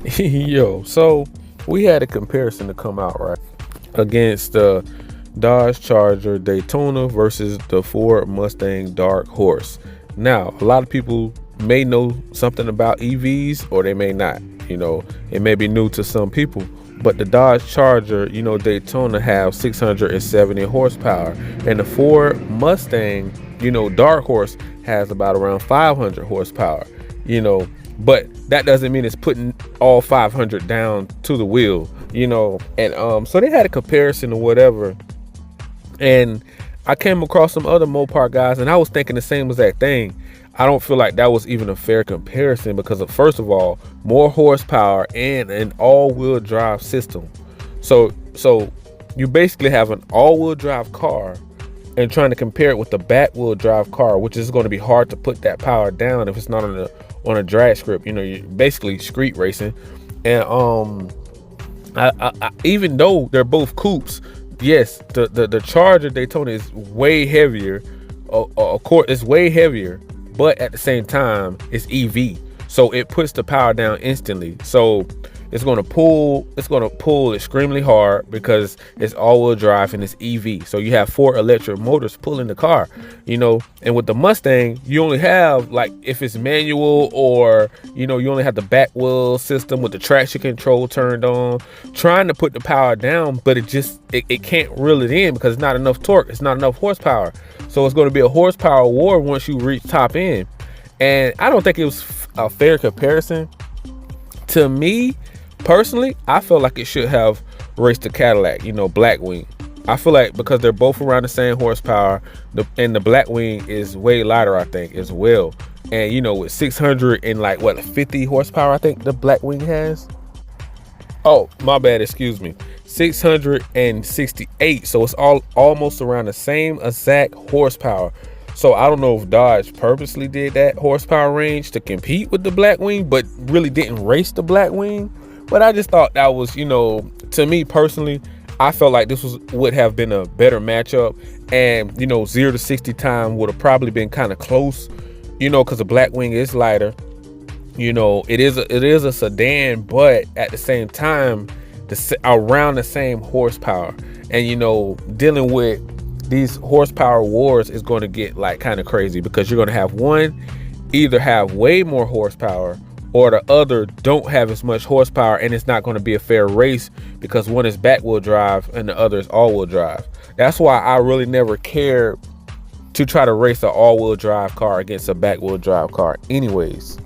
Yo, so we had a comparison to come out, right, against the Dodge Charger Daytona versus the Ford Mustang Dark Horse. Now, a lot of people may know something about EVs or they may not. It may be new to some people. But the Dodge Charger, Daytona have 670 horsepower, and the Ford Mustang, Dark Horse has about around 500 horsepower. You know, but that doesn't mean it's putting all 500 down to the wheel. And so they had a comparison or whatever, and I came across some other Mopar guys, and I was thinking the same exact thing. I don't feel like that was even a fair comparison because of, first of all, more horsepower and an all-wheel drive system. So you basically have an all-wheel drive car and trying to compare it with the back-wheel drive car, which is going to be hard to put that power down if it's not on a drag strip. You're basically street racing. And even though they're both coupes, yes, the Charger Daytona is way heavier. Of course, it's way heavier, but at the same time, it's EV, so it puts the power down instantly. So it's going to pull extremely hard because it's all-wheel drive and it's EV. So you have 4 electric motors pulling the car, And with the Mustang, you only have, like, if it's manual or you only have the back wheel system with the traction control turned on, trying to put the power down, but it can't reel it in because it's not enough torque, it's not enough horsepower. So it's going to be a horsepower war once you reach top end. And I don't think it was a fair comparison. To me, personally, I feel like it should have raced the Cadillac, Blackwing. I feel like because they're both around the same horsepower, and the Blackwing is way lighter, I think, as well. And with 600 and 50 horsepower, I think the Blackwing has. Oh, my bad, excuse me. 668. So it's almost around the same exact horsepower. So I don't know if Dodge purposely did that horsepower range to compete with the Blackwing, but really didn't race the Blackwing. But I just thought that was, to me personally, I felt like this would have been a better matchup. And, 0 to 60 time would have probably been kind of close, because the Blackwing is lighter. It is a sedan, but at the same time, around the same horsepower. And, dealing with these horsepower wars is going to get kind of crazy because you're going to have one either have way more horsepower or the other don't have as much horsepower, and it's not going to be a fair race because one is back wheel drive and the other is all wheel drive. That's why I really never cared to try to race an all wheel drive car against a back wheel drive car anyways.